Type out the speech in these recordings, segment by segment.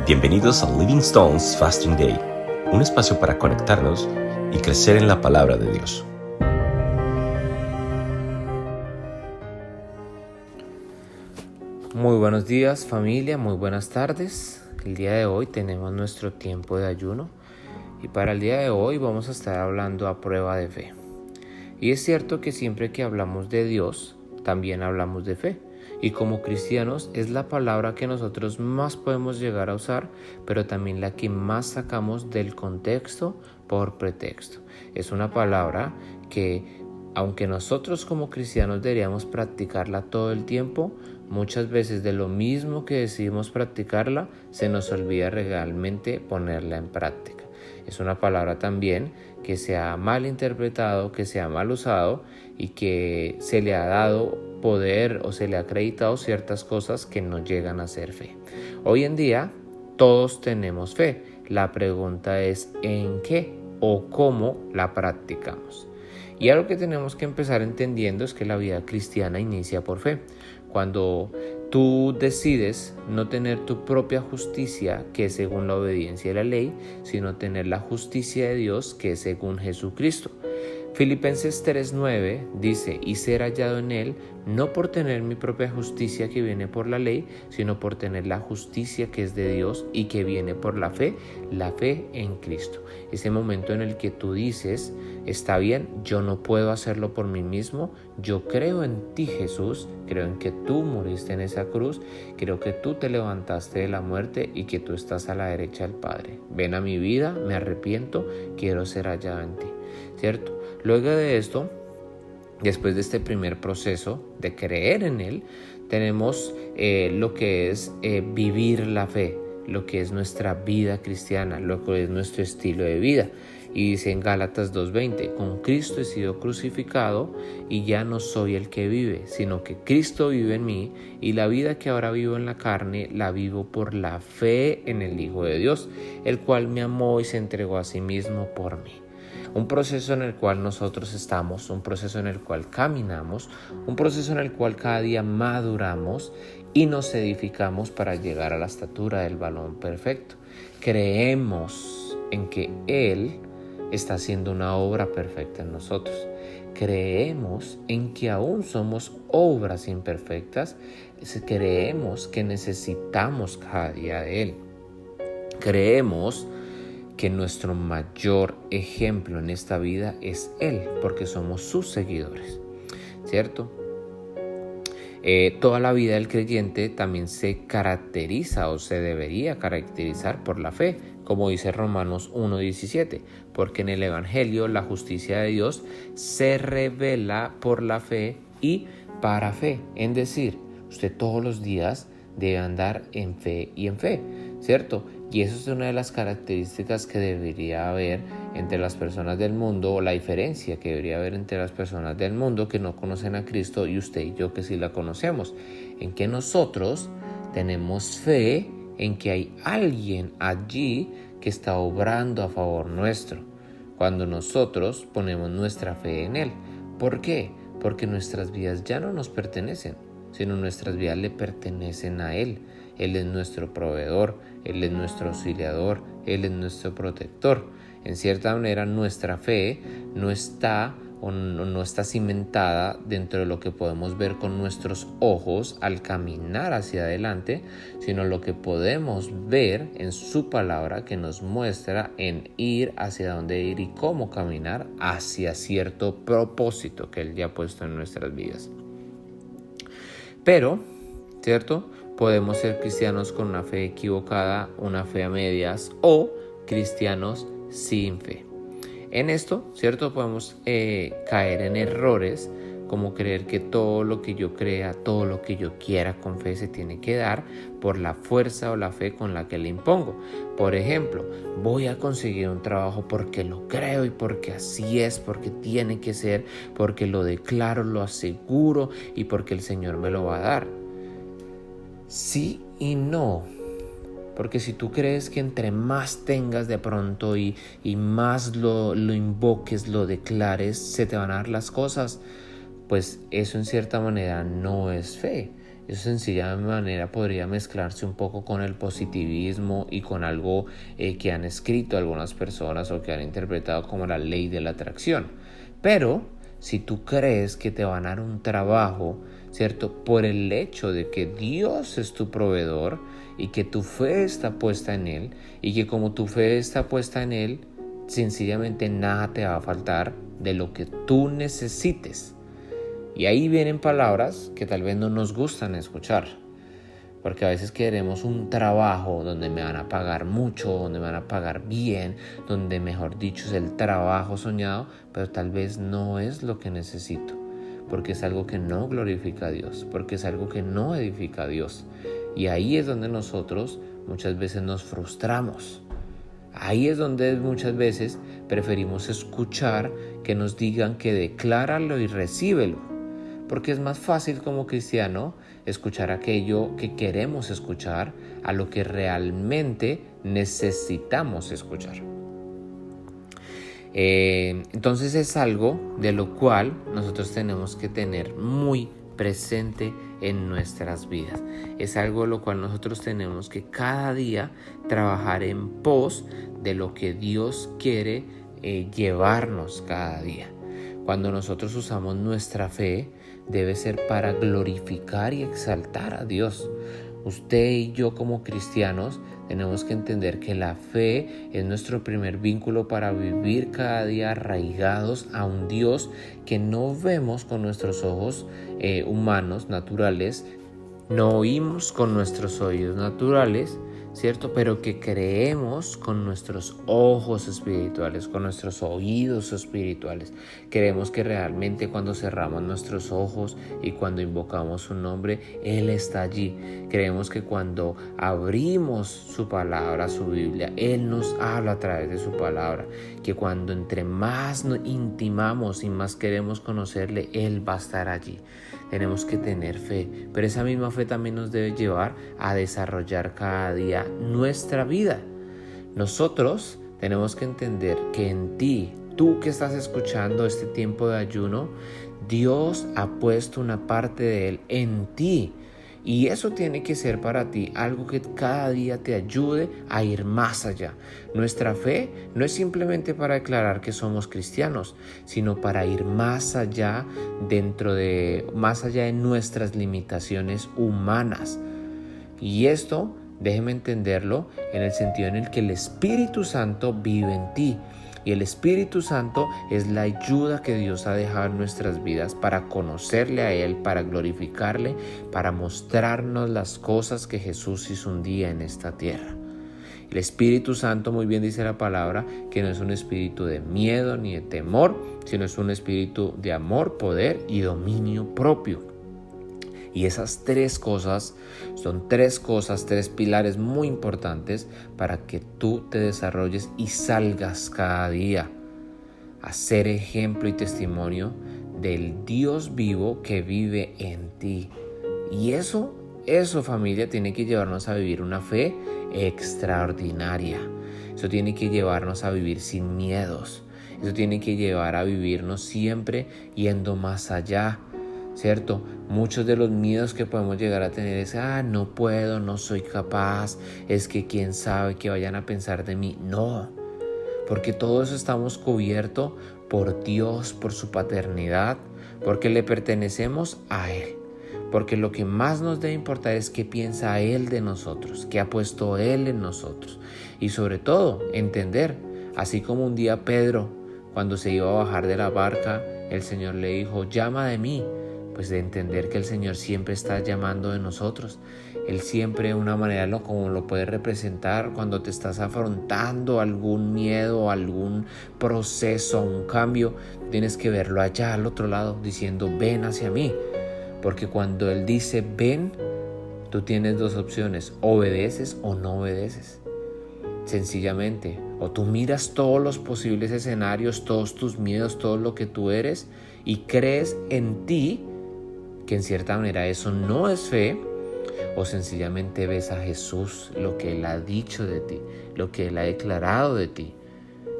Bienvenidos a Living Stones Fasting Day, un espacio para conectarnos y crecer en la palabra de Dios. Muy buenos días familia, muy buenas tardes. El día de hoy tenemos nuestro tiempo de ayuno y para el día de hoy vamos a estar hablando a prueba de fe. Y es cierto que siempre que hablamos de Dios, también hablamos de fe. Y como cristianos es la palabra que nosotros más podemos llegar a usar, pero también la que más sacamos del contexto por pretexto. Es una palabra que, aunque nosotros como cristianos deberíamos practicarla todo el tiempo, muchas veces de lo mismo que decidimos practicarla, se nos olvida realmente ponerla en práctica. Es una palabra también que se ha mal interpretado, que se ha mal usado y que se le ha dado poder o se le ha acreditado ciertas cosas que no llegan a ser fe. Hoy en día todos tenemos fe. La pregunta es ¿en qué o cómo la practicamos? Y algo que tenemos que empezar entendiendo es que la vida cristiana inicia por fe. Cuando tú decides no tener tu propia justicia, que es según la obediencia de la ley, sino tener la justicia de Dios, que es según Jesucristo. Filipenses 3:9 dice, y ser hallado en Él, no por tener mi propia justicia que viene por la ley, sino por tener la justicia que es de Dios y que viene por la fe en Cristo. Ese momento en el que tú dices, está bien, yo no puedo hacerlo por mí mismo, yo creo en ti Jesús, creo en que tú muriste en esa cruz, creo que tú te levantaste de la muerte y que tú estás a la derecha del Padre. Ven a mi vida, me arrepiento, quiero ser hallado en ti, ¿cierto? Luego de esto, después de este primer proceso de creer en Él, tenemos lo que es vivir la fe, lo que es nuestra vida cristiana, lo que es nuestro estilo de vida. Y dice en Gálatas 2:20, con Cristo he sido crucificado y ya no soy el que vive, sino que Cristo vive en mí y la vida que ahora vivo en la carne la vivo por la fe en el Hijo de Dios, el cual me amó y se entregó a sí mismo por mí. Un proceso en el cual nosotros estamos, un proceso en el cual caminamos, un proceso en el cual cada día maduramos y nos edificamos para llegar a la estatura del varón perfecto. Creemos en que Él está haciendo una obra perfecta en nosotros. Creemos en que aún somos obras imperfectas. Creemos que necesitamos cada día de Él. Creemos que nuestro mayor ejemplo en esta vida es Él, porque somos sus seguidores, ¿cierto? Toda la vida del creyente también se caracteriza o se debería caracterizar por la fe, como dice Romanos 1:17, porque en el Evangelio la justicia de Dios se revela por la fe y para fe, es decir, usted todos los días debe andar en fe y en fe, ¿cierto? Y eso es una de las características que debería haber entre las personas del mundo, o la diferencia que debería haber entre las personas del mundo que no conocen a Cristo y usted y yo que sí la conocemos, en que nosotros tenemos fe en que hay alguien allí que está obrando a favor nuestro, cuando nosotros ponemos nuestra fe en Él. ¿Por qué? Porque nuestras vidas ya no nos pertenecen, sino nuestras vidas le pertenecen a Él. Él es nuestro proveedor, Él es nuestro auxiliador, Él es nuestro protector. En cierta manera, nuestra fe no está cimentada dentro de lo que podemos ver con nuestros ojos al caminar hacia adelante, sino lo que podemos ver en su palabra que nos muestra en ir hacia dónde ir y cómo caminar hacia cierto propósito que Él ya ha puesto en nuestras vidas. Pero, ¿cierto? Podemos ser cristianos con una fe equivocada, una fe a medias o cristianos sin fe. En esto, ¿cierto? Podemos caer en errores como creer que todo lo que yo crea, todo lo que yo quiera con fe se tiene que dar por la fuerza o la fe con la que le impongo. Por ejemplo, voy a conseguir un trabajo porque lo creo y porque así es, porque tiene que ser, porque lo declaro, lo aseguro y porque el Señor me lo va a dar. Sí y no, porque si tú crees que entre más tengas de pronto y más lo invoques, lo declares, se te van a dar las cosas, pues eso en cierta manera no es fe. Eso de sencilla manera podría mezclarse un poco con el positivismo y con algo que han escrito algunas personas o que han interpretado como la ley de la atracción. Pero si tú crees que te van a dar un trabajo, ¿cierto? Por el hecho de que Dios es tu proveedor y que tu fe está puesta en Él, y que como tu fe está puesta en Él, sencillamente nada te va a faltar de lo que tú necesites. Y ahí vienen palabras que tal vez no nos gustan escuchar, porque a veces queremos un trabajo donde me van a pagar mucho, donde me van a pagar bien, donde mejor dicho es el trabajo soñado, pero tal vez no es lo que necesito, porque es algo que no glorifica a Dios, porque es algo que no edifica a Dios. Y ahí es donde nosotros muchas veces nos frustramos. Ahí es donde muchas veces preferimos escuchar que nos digan que decláralo y recíbelo, porque es más fácil como cristiano escuchar aquello que queremos escuchar a lo que realmente necesitamos escuchar. Entonces es algo de lo cual nosotros tenemos que tener muy presente en nuestras vidas. Es algo de lo cual nosotros tenemos que cada día trabajar en pos de lo que Dios quiere llevarnos cada día. Cuando nosotros usamos nuestra fe, debe ser para glorificar y exaltar a Dios. Usted y yo como cristianos tenemos que entender que la fe es nuestro primer vínculo para vivir cada día arraigados a un Dios que no vemos con nuestros ojos humanos, naturales, no oímos con nuestros oídos naturales, ¿cierto? Pero que creemos con nuestros ojos espirituales, con nuestros oídos espirituales. Creemos que realmente cuando cerramos nuestros ojos y cuando invocamos su nombre, Él está allí. Creemos que cuando abrimos su palabra, su Biblia, Él nos habla a través de su palabra. Que cuando entre más nos intimamos y más queremos conocerle, Él va a estar allí. Tenemos que tener fe, pero esa misma fe también nos debe llevar a desarrollar cada día nuestra vida. Nosotros tenemos que entender que en ti, tú que estás escuchando este tiempo de ayuno, Dios ha puesto una parte de Él en ti. Y eso tiene que ser para ti algo que cada día te ayude a ir más allá. Nuestra fe no es simplemente para declarar que somos cristianos, sino para ir más allá más allá de nuestras limitaciones humanas. Y esto, déjeme entenderlo en el sentido en el que el Espíritu Santo vive en ti. Y el Espíritu Santo es la ayuda que Dios ha dejado en nuestras vidas para conocerle a Él, para glorificarle, para mostrarnos las cosas que Jesús hizo un día en esta tierra. El Espíritu Santo, muy bien dice la palabra, que no es un espíritu de miedo ni de temor, sino es un espíritu de amor, poder y dominio propio. Y esas tres cosas son tres pilares muy importantes para que tú te desarrolles y salgas cada día a ser ejemplo y testimonio del Dios vivo que vive en ti. Y eso familia, tiene que llevarnos a vivir una fe extraordinaria. Eso tiene que llevarnos a vivir sin miedos. Eso tiene que llevar a vivirnos siempre yendo más allá. ¿Cierto? Muchos de los miedos que podemos llegar a tener es, no puedo, no soy capaz, es que quién sabe qué vayan a pensar de mí. No, porque todo eso estamos cubiertos por Dios, por su paternidad, porque le pertenecemos a Él. Porque lo que más nos debe importar es qué piensa Él de nosotros, qué ha puesto Él en nosotros. Y sobre todo, entender, así como un día Pedro, cuando se iba a bajar de la barca, el Señor le dijo, llama de mí. Pues de entender que el Señor siempre está llamando de nosotros. Él siempre de una manera como lo puede representar cuando te estás afrontando algún miedo, algún proceso, un cambio. Tienes que verlo allá al otro lado diciendo ven hacia mí. Porque cuando Él dice ven, tú tienes dos opciones, obedeces o no obedeces. Sencillamente, o tú miras todos los posibles escenarios, todos tus miedos, todo lo que tú eres y crees en ti, que en cierta manera eso no es fe, o sencillamente ves a Jesús, lo que Él ha dicho de ti, lo que Él ha declarado de ti,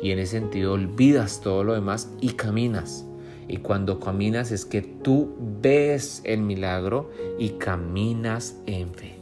y en ese sentido olvidas todo lo demás y caminas Y cuando caminas es que tú ves el milagro y caminas en fe.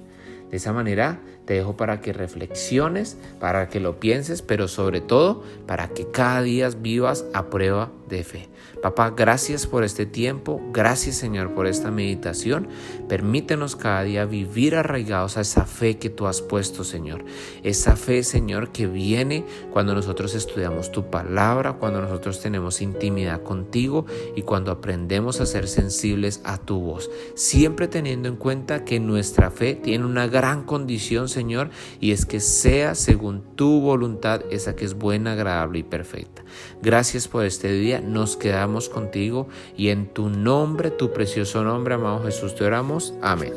De esa manera te dejo para que reflexiones, para que lo pienses, pero sobre todo para que cada día vivas a prueba de fe. Papá, gracias por este tiempo, gracias Señor por esta meditación. Permítenos cada día vivir arraigados a esa fe que tú has puesto, Señor. Esa fe, Señor, que viene cuando nosotros estudiamos tu palabra, cuando nosotros tenemos intimidad contigo y cuando aprendemos a ser sensibles a tu voz. Siempre teniendo en cuenta que nuestra fe tiene una gran condición, Señor, y es que sea según tu voluntad, esa que es buena, agradable y perfecta. Gracias por este día, nos quedamos contigo y en tu nombre, tu precioso nombre, amado Jesús, te oramos. Amén.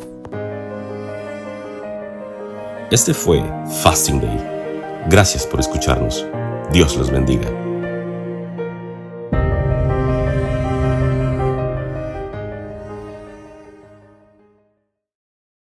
Este fue Fasting Day. Gracias por escucharnos. Dios los bendiga.